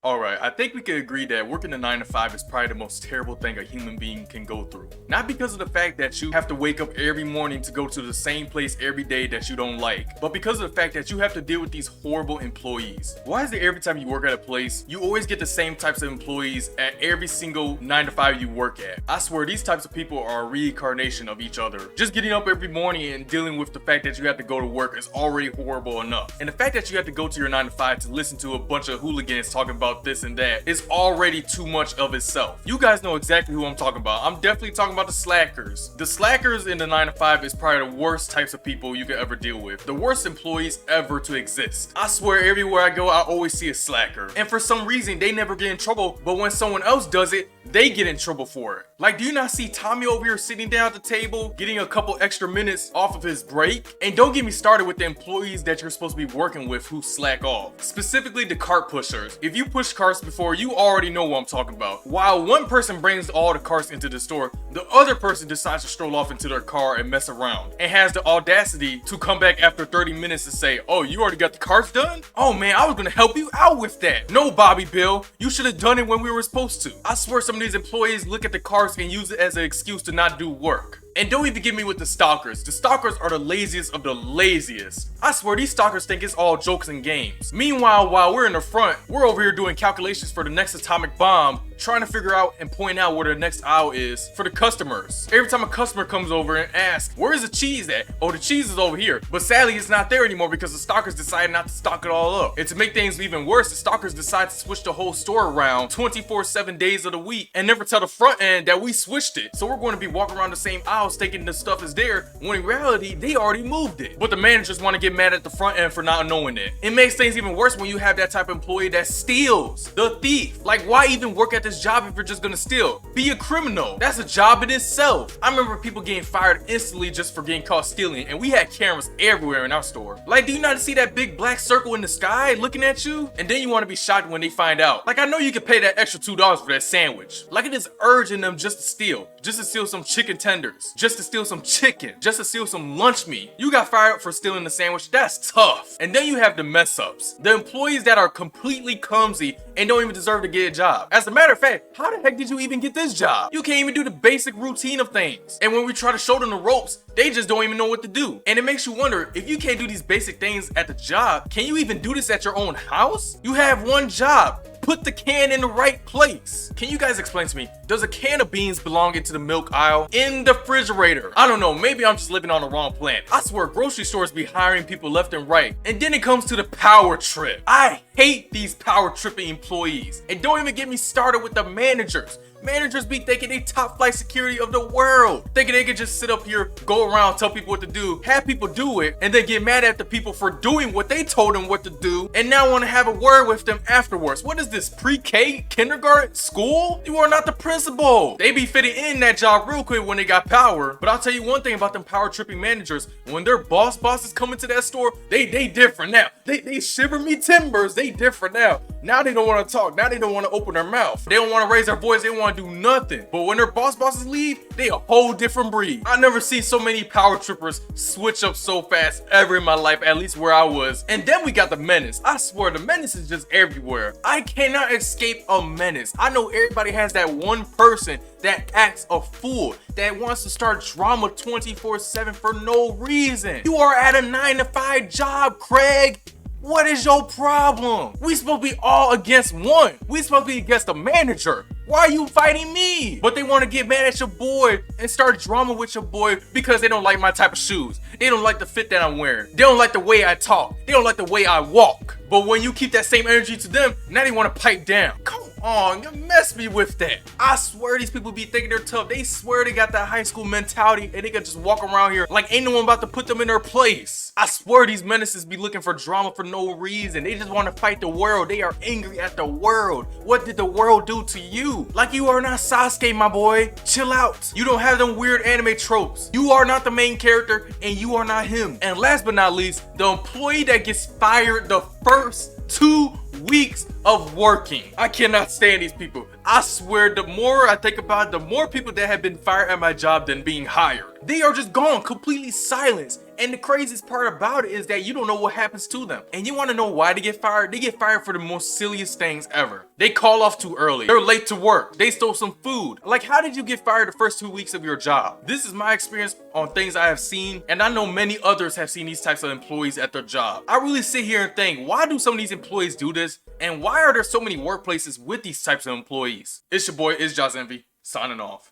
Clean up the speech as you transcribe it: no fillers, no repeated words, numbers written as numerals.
Alright, I think we could agree that working a 9 to 5 is probably the most terrible thing a human being can go through. Not because of the fact that you have to wake up every morning to go to the same place every day that you don't like, but because of the fact that you have to deal with these horrible employees. Why is it every time you work at a place, you always get the same types of employees at every single 9 to 5 you work at? I swear these types of people are a reincarnation of each other. Just getting up every morning and dealing with the fact that you have to go to work is already horrible enough. And the fact that you have to go to your 9 to 5 to listen to a bunch of hooligans talking about this and that is already too much of itself. You guys know exactly who I'm talking about. I'm definitely talking about the slackers. The slackers in the 9 to 5 is probably the worst types of people you could ever deal with. The worst employees ever to exist. I swear everywhere I go, I always see a slacker. And for some reason, they never get in trouble, but when someone else does it, they get in trouble for it. Like, do you not see Tommy over here sitting down at the table, getting a couple extra minutes off of his break? And don't get me started with the employees that you're supposed to be working with who slack off. Specifically the cart pushers. If you push carts before, you already know what I'm talking about. While one person brings all the carts into the store, the other person decides to stroll off into their car and mess around. And has the audacity to come back after 30 minutes and say, oh, you already got the carts done? Oh man, I was gonna help you out with that. No, Bobby Bill, you should have done it when we were supposed to. I swear some of these employees look at the cars and use it as an excuse to not do work. And don't even get me with the stalkers. The stalkers are the laziest of the laziest. I swear these stalkers think it's all jokes and games. Meanwhile, while we're in the front, we're over here doing calculations for the next atomic bomb, trying to figure out and point out where the next aisle is for the customers. Every time a customer comes over and asks, where's the cheese at? Oh, the cheese is over here. But sadly, it's not there anymore because the stalkers decided not to stock it all up. And to make things even worse, the stalkers decide to switch the whole store around 24/7 days of the week and never tell the front end that we switched it. So we're going to be walking around the same aisles thinking the stuff is there when in reality, they already moved it. But the managers want to get mad at the front end for not knowing it. It makes things even worse when you have that type of employee that steals. The thief. Like, why even work at this job if you're just gonna steal? Be a criminal. That's a job in itself. I remember people getting fired instantly just for getting caught stealing, and we had cameras everywhere in our store. Like, do you not see that big black circle in the sky looking at you? And then you want to be shocked when they find out. Like, I know you can pay that extra $2 for that sandwich. Like, it is urging them just to steal some chicken tenders, just to steal some chicken, just to steal some lunch meat. You got fired for stealing the sandwich. That's tough. And then you have the mess ups, the employees that are completely clumsy and don't even deserve to get a job. As a matter of fact, how the heck did you even get this job? You can't even do the basic routine of things. And when we try to show them the ropes, they just don't even know what to do. And it makes you wonder, if you can't do these basic things at the job, can you even do this at your own house? You have one job. Put the can in the right place. Can you guys explain to me, does a can of beans belong into the milk aisle? In the refrigerator? I don't know, maybe I'm just living on the wrong planet. I swear grocery stores be hiring people left and right. And then it comes to the power trip. I hate these power tripping employees. And don't even get me started with the managers. Managers be thinking they top flight security of the world, thinking they can just sit up here, go around, tell people what to do, have people do it, and then get mad at the people for doing what they told them what to do, and now want to have a word with them afterwards. What is this, pre-K, kindergarten, school? You are not the principal. They be fitting in that job real quick when they got power. But I'll tell you one thing about them power tripping managers, when their bosses come into that store, they different now. They shiver me timbers. They different now. Now they don't want to talk. Now they don't want to open their mouth. They don't want to raise their voice. They want to do nothing. But when their bosses leave, they a whole different breed. I never seen so many power trippers switch up so fast ever in my life, at least where I was. And then we got the menace. I swear the menace is just everywhere. I cannot escape a menace. I know everybody has that one person that acts a fool, that wants to start drama 24/7 for no reason. You are at a 9 to 5 job, Craig. What is your problem? We supposed to be all against one. We supposed to be against the manager. Why are you fighting me? But they want to get mad at your boy and start drama with your boy because they don't like my type of shoes. They don't like the fit that I'm wearing. They don't like the way I talk. They don't like the way I walk. But when you keep that same energy to them, now they want to pipe down. Come on, you mess me with that. I swear these people be thinking they're tough. They swear they got that high school mentality and they can just walk around here like ain't no one about to put them in their place. I swear these menaces be looking for drama for no reason. They just want to fight the world. They are angry at the world. What did the world do to you? Like, you are not Sasuke, my boy. Chill out. You don't have them weird anime tropes. You are not the main character and you are not him. And last but not least, the employee that gets fired the first 2 weeks of working. I cannot stand these people. I swear, the more I think about it, the more people that have been fired at my job than being hired. They are just gone, completely silenced. And the craziest part about it is that you don't know what happens to them. And you want to know why they get fired? They get fired for the most silliest things ever. They call off too early. They're late to work. They stole some food. Like, how did you get fired the first 2 weeks of your job? This is my experience on things I have seen, and I know many others have seen these types of employees at their job. I really sit here and think, why do some of these employees do this? And why are there so many workplaces with these types of employees? It's your boy, It's Josh Envy, signing off.